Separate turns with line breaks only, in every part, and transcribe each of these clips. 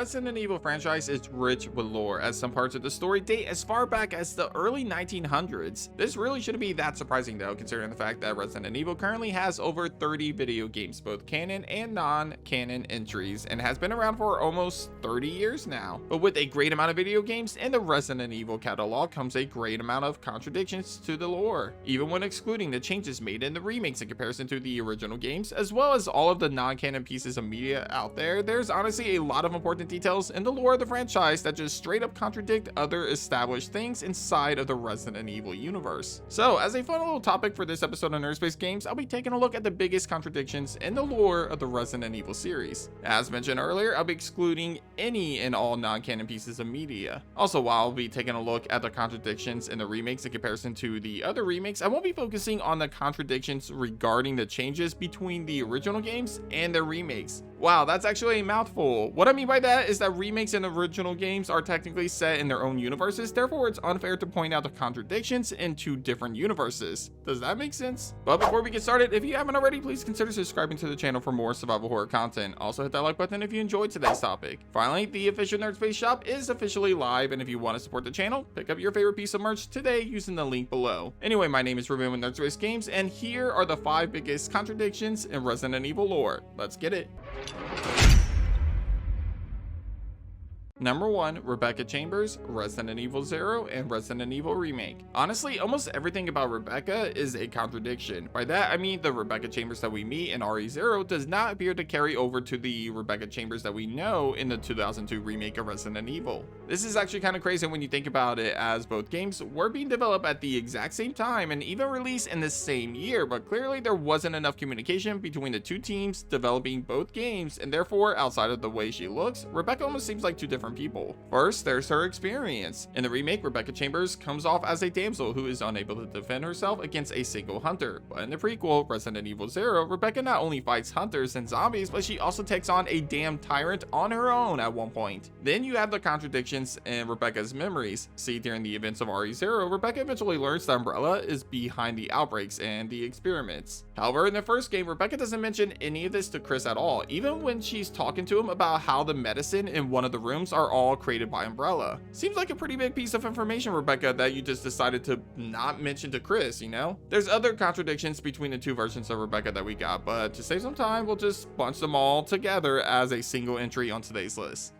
Resident Evil franchise is rich with lore, as some parts of the story date as far back as the early 1900s. This really shouldn't be that surprising though, considering the fact that Resident Evil currently has over 30 video games, both canon and non-canon entries, and has been around for almost 30 years now. But with a great amount of video games in the Resident Evil catalog comes a great amount of contradictions to the lore, even when excluding the changes made in the remakes in comparison to the original games, as well as all of the non-canon pieces of media out there. There's honestly a lot of important details in the lore of the franchise that just straight up contradict other established things inside of the Resident Evil universe. So as a fun little topic for this episode of Nerdspace Games, I'll be taking a look at the biggest contradictions in the lore of the Resident Evil series. As mentioned earlier, I'll be excluding any and all non-canon pieces of media. Also, while I'll be taking a look at the contradictions in the remakes in comparison to the other remakes, I won't be focusing on the contradictions regarding the changes between the original games and the remakes. Wow, that's actually a mouthful. What I mean by that is that remakes and original games are technically set in their own universes, therefore it's unfair to point out the contradictions in two different universes. Does that make sense? But before we get started, if you haven't already, please consider subscribing to the channel for more survival horror content. Also hit that like button if you enjoyed today's topic. Finally, the official Nerdspace shop is officially live, and if you want to support the channel, pick up your favorite piece of merch today using the link below. Anyway, my name is Ruben with Nerdspace Games, and here are the 5 biggest contradictions in Resident Evil lore. Let's get it. Number 1, Rebecca Chambers, Resident Evil 0, and Resident Evil Remake. Honestly, almost everything about Rebecca is a contradiction. By that, I mean the Rebecca Chambers that we meet in RE0 does not appear to carry over to the Rebecca Chambers that we know in the 2002 remake of Resident Evil. This is actually kind of crazy when you think about it, as both games were being developed at the exact same time and even released in the same year, but clearly there wasn't enough communication between the two teams developing both games, and therefore, outside of the way she looks, Rebecca almost seems like two different people. First, there's her experience. In the remake, Rebecca Chambers comes off as a damsel who is unable to defend herself against a single hunter, but in the prequel, Resident Evil 0, Rebecca not only fights hunters and zombies, but she also takes on a damn tyrant on her own at one point. Then you have the contradictions in Rebecca's memories. See, during the events of RE0, Rebecca eventually learns that Umbrella is behind the outbreaks and the experiments. However, in the first game, Rebecca doesn't mention any of this to Chris at all, even when she's talking to him about how the medicine in one of the rooms are all created by Umbrella. Seems like a pretty big piece of information, Rebecca, that you just decided to not mention to Chris, you know? There's other contradictions between the two versions of Rebecca that we got, but to save some time, we'll just bunch them all together as a single entry on today's list.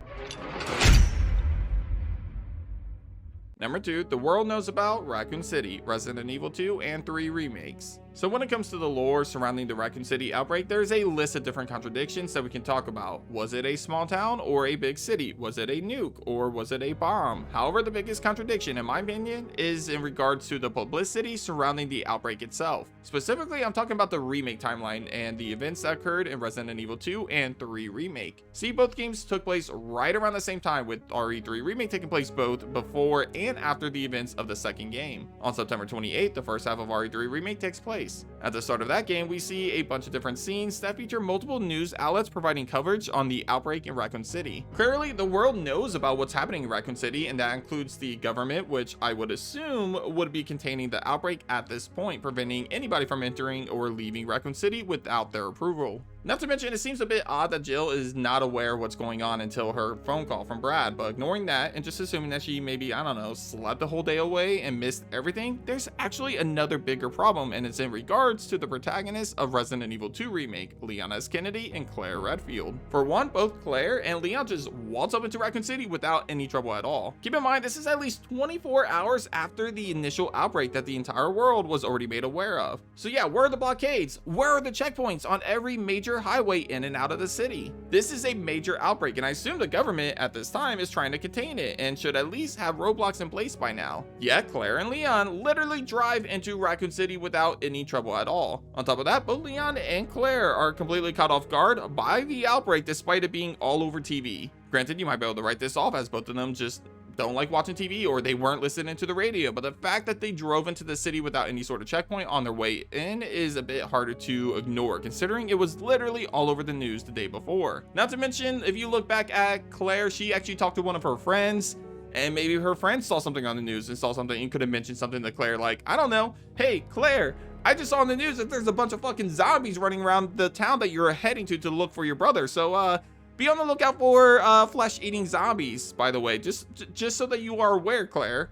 Number 2, the world knows about Raccoon City, Resident Evil 2 and 3 remakes. So when it comes to the lore surrounding the Raccoon City outbreak, there's a list of different contradictions that we can talk about. Was it a small town or a big city? Was it a nuke or was it a bomb? However, the biggest contradiction, in my opinion, is in regards to the publicity surrounding the outbreak itself. Specifically, I'm talking about the remake timeline and the events that occurred in Resident Evil 2 and 3 remake. See, both games took place right around the same time, with RE3 remake taking place both before and after the events of the second game. On September 28th, the first half of RE3 remake takes place. At the start of that game, we see a bunch of different scenes that feature multiple news outlets providing coverage on the outbreak in Raccoon City. Clearly, the world knows about what's happening in Raccoon City, and that includes the government, which I would assume would be containing the outbreak at this point, preventing anybody from entering or leaving Raccoon City without their approval. Not to mention, it seems a bit odd that Jill is not aware of what's going on until her phone call from Brad, but ignoring that and just assuming that she maybe, I don't know, slept the whole day away and missed everything, there's actually another bigger problem, and it's in regards to the protagonists of Resident Evil 2 Remake, Leon S. Kennedy and Claire Redfield. For one, both Claire and Leon just waltz up into Raccoon City without any trouble at all. Keep in mind, this is at least 24 hours after the initial outbreak that the entire world was already made aware of. So yeah, where are the blockades? Where are the checkpoints on every major highway in and out of the city? This is a major outbreak, and I assume the government at this time is trying to contain it and should at least have roadblocks in place by now. Yet Claire and Leon literally drive into Raccoon City without any trouble at all. On top of that, both Leon and Claire are completely caught off guard by the outbreak despite it being all over TV. Granted, you might be able to write this off as both of them just don't like watching TV or they weren't listening to the radio, but the fact that they drove into the city without any sort of checkpoint on their way in is a bit harder to ignore, considering it was literally all over the news the day before. Not to mention, if you look back at Claire, she actually talked to one of her friends, and maybe her friend saw something on the news and saw something and could have mentioned something to Claire like, I don't know, hey Claire, I just saw on the news that there's a bunch of fucking zombies running around the town that you're heading to look for your brother, so Be on the lookout for flesh-eating zombies, by the way, just so that you are aware, Claire.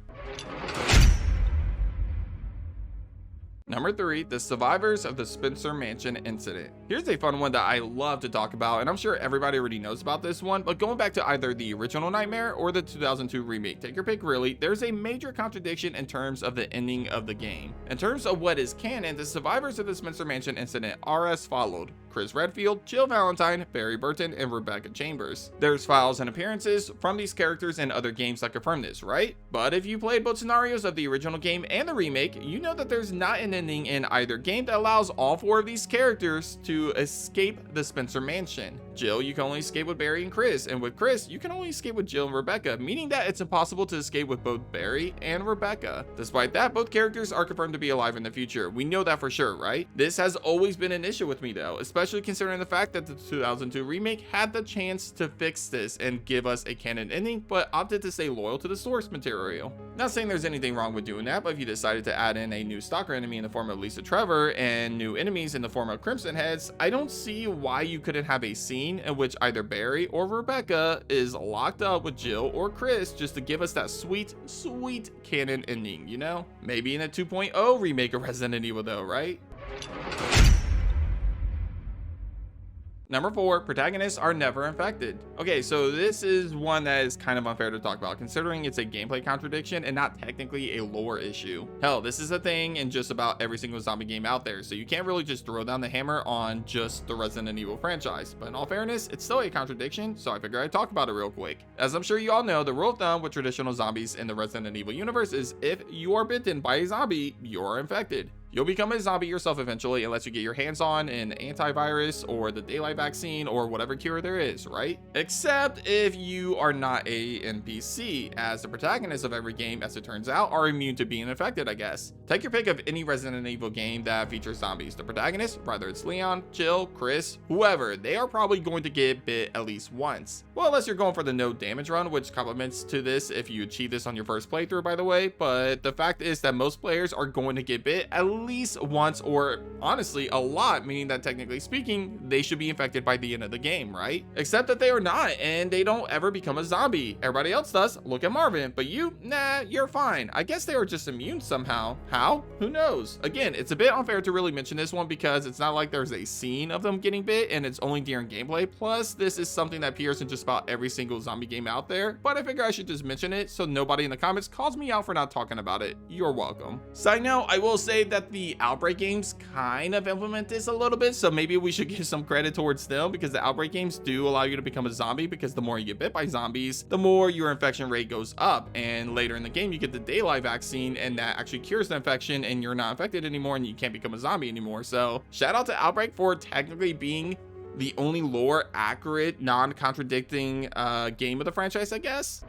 Number 3, the survivors of the Spencer Mansion incident. Here's a fun one that I love to talk about, and I'm sure everybody already knows about this one, but going back to either the original Nightmare or the 2002 remake, take your pick really, there's a major contradiction in terms of the ending of the game. In terms of what is canon, the survivors of the Spencer Mansion incident are as followed: Chris Redfield, Jill Valentine, Barry Burton, and Rebecca Chambers. There's files and appearances from these characters in other games that confirm this, right? But if you played both scenarios of the original game and the remake, you know that there's not an ending in either game that allows all 4 of these characters to escape the Spencer Mansion. Jill, you can only escape with Barry and Chris, and with Chris, you can only escape with Jill and Rebecca, meaning that it's impossible to escape with both Barry and Rebecca. Despite that, both characters are confirmed to be alive in the future. We know that for sure, right? This has always been an issue with me though, especially considering the fact that the 2002 remake had the chance to fix this and give us a canon ending, but opted to stay loyal to the source material. Not saying there's anything wrong with doing that, but if you decided to add in a new stalker enemy in the form of Lisa Trevor and new enemies in the form of Crimson Heads, I don't see why you couldn't have a scene in which either Barry or Rebecca is locked up with Jill or Chris just to give us that sweet canon ending, you know? Maybe in a 2.0 remake of Resident Evil though, right? Number 4, protagonists are never infected. Okay, so this is one that is kind of unfair to talk about considering it's a gameplay contradiction and not technically a lore issue. Hell, this is a thing in just about every single zombie game out there, so you can't really just throw down the hammer on just the Resident Evil franchise. But in all fairness, it's still a contradiction, so I figured I'd talk about it real quick. As I'm sure you all know, the rule of thumb with traditional zombies in the Resident Evil universe is if you are bitten by a zombie, you're infected. You'll become a zombie yourself eventually unless you get your hands on an antivirus or the daylight vaccine or whatever cure there is, right? Except if you are not a NPC, as the protagonists of every game, as it turns out, are immune to being infected, I guess. Take your pick of any Resident Evil game that features zombies. The protagonist, whether it's Leon, Jill, Chris, whoever, they are probably going to get bit at least once. Well, unless you're going for the no damage run, which complements to this if you achieve this on your first playthrough, by the way, but the fact is that most players are going to get bit at least once, or honestly a lot, meaning that technically speaking they should be infected by the end of the game, right? Except that they are not, and they don't ever become a zombie. Everybody else does. Look at Marvin. But you, nah, you're fine. I guess they are just immune somehow. How? Who knows? Again, it's a bit unfair to really mention this one because it's not like there's a scene of them getting bit and it's only during gameplay. Plus this is something that appears in just about every single zombie game out there, but I figure I should just mention it so nobody in the comments calls me out for not talking about it. You're welcome. Side note, I will say that the Outbreak games kind of implement this a little bit, so maybe we should give some credit towards them because the Outbreak games do allow you to become a zombie, because the more you get bit by zombies, the more your infection rate goes up, and later in the game you get the daylight vaccine and that actually cures the infection and you're not infected anymore and you can't become a zombie anymore. So shout out to Outbreak for technically being the only lore accurate, non-contradicting game of the franchise, I guess.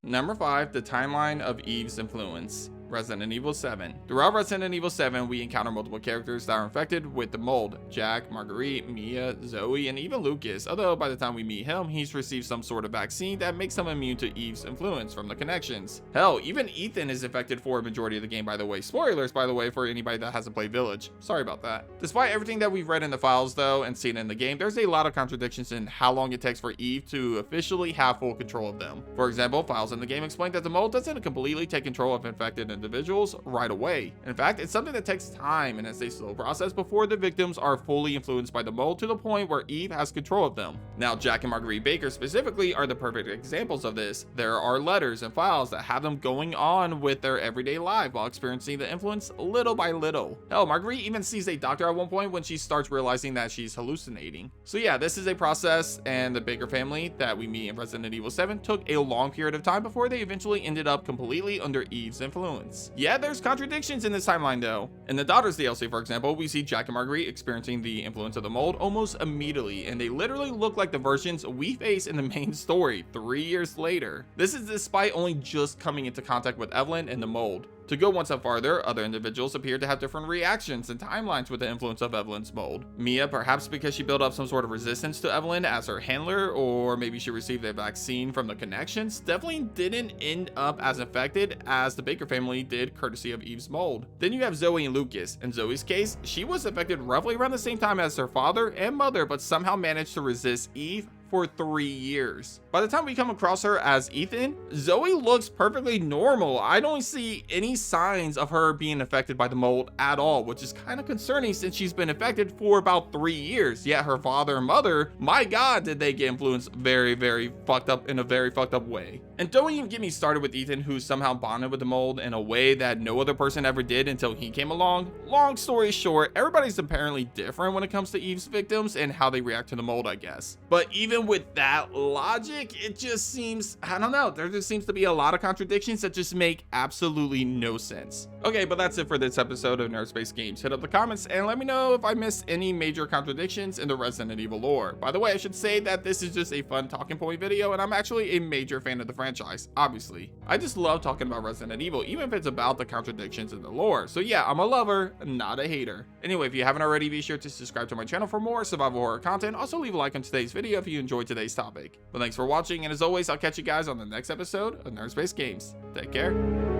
Number 5, the timeline of Eve's influence. Resident Evil 7. Throughout Resident Evil 7, we encounter multiple characters that are infected with the mold. Jack, Marguerite, Mia, Zoe, and even Lucas, although by the time we meet him, he's received some sort of vaccine that makes him immune to Eve's influence from the connections. Hell, even Ethan is infected for a majority of the game, by the way. Spoilers, by the way, for anybody that hasn't played Village. Sorry about that. Despite everything that we've read in the files, though, and seen in the game, there's a lot of contradictions in how long it takes for Eve to officially have full control of them. For example, files in the game explain that the mold doesn't completely take control of infected individuals right away. In fact, it's something that takes time and it's a slow process before the victims are fully influenced by the mold to the point where Eve has control of them. Now, Jack and Marguerite Baker specifically are the perfect examples of this. There are letters and files that have them going on with their everyday life while experiencing the influence little by little. Hell, Marguerite even sees a doctor at one point when she starts realizing that she's hallucinating. So yeah, this is a process, and the Baker family that we meet in Resident Evil 7 took a long period of time before they eventually ended up completely under Eve's influence. Yeah, there's contradictions in this timeline though. In the Daughters DLC, for example, we see Jack and Marguerite experiencing the influence of the mold almost immediately, and they literally look like the versions we face in the main story 3 years later. This is despite only just coming into contact with Evelyn and the mold. To go one step farther, other individuals appear to have different reactions and timelines with the influence of Evelyn's mold. Mia, perhaps because she built up some sort of resistance to Evelyn as her handler, or maybe she received a vaccine from the connections, definitely didn't end up as affected as the Baker family did courtesy of Eve's mold. Then you have Zoe and Lucas. In Zoe's case, she was affected roughly around the same time as her father and mother, but somehow managed to resist Eve for 3 years. By the time we come across her as Ethan, Zoe looks perfectly normal. I don't see any signs of her being affected by the mold at all, which is kind of concerning since she's been affected for about 3 years. Yet her father and mother, my god, did they get influenced very fucked up in a very fucked up way. And don't even get me started with Ethan, who somehow bonded with the mold in a way that no other person ever did until he came along. Long story short, everybody's apparently different when it comes to Eve's victims and how they react to the mold, I guess. But even with that logic, it just seems, I don't know, there just seems to be a lot of contradictions that just make absolutely no sense. Okay, but that's it for this episode of Nerd Space Games. Hit up the comments and let me know if I missed any major contradictions in the Resident Evil lore. By the way, I should say that this is just a fun talking point video, and I'm actually a major fan of the franchise, obviously. I just love talking about Resident Evil, even if it's about the contradictions in the lore. So yeah, I'm a lover, not a hater. Anyway, if you haven't already, be sure to subscribe to my channel for more survival horror content. Also leave a like on today's video if you enjoyed today's topic. But thanks for watching, and as always, I'll catch you guys on the next episode of Nerd Space Games. Take care.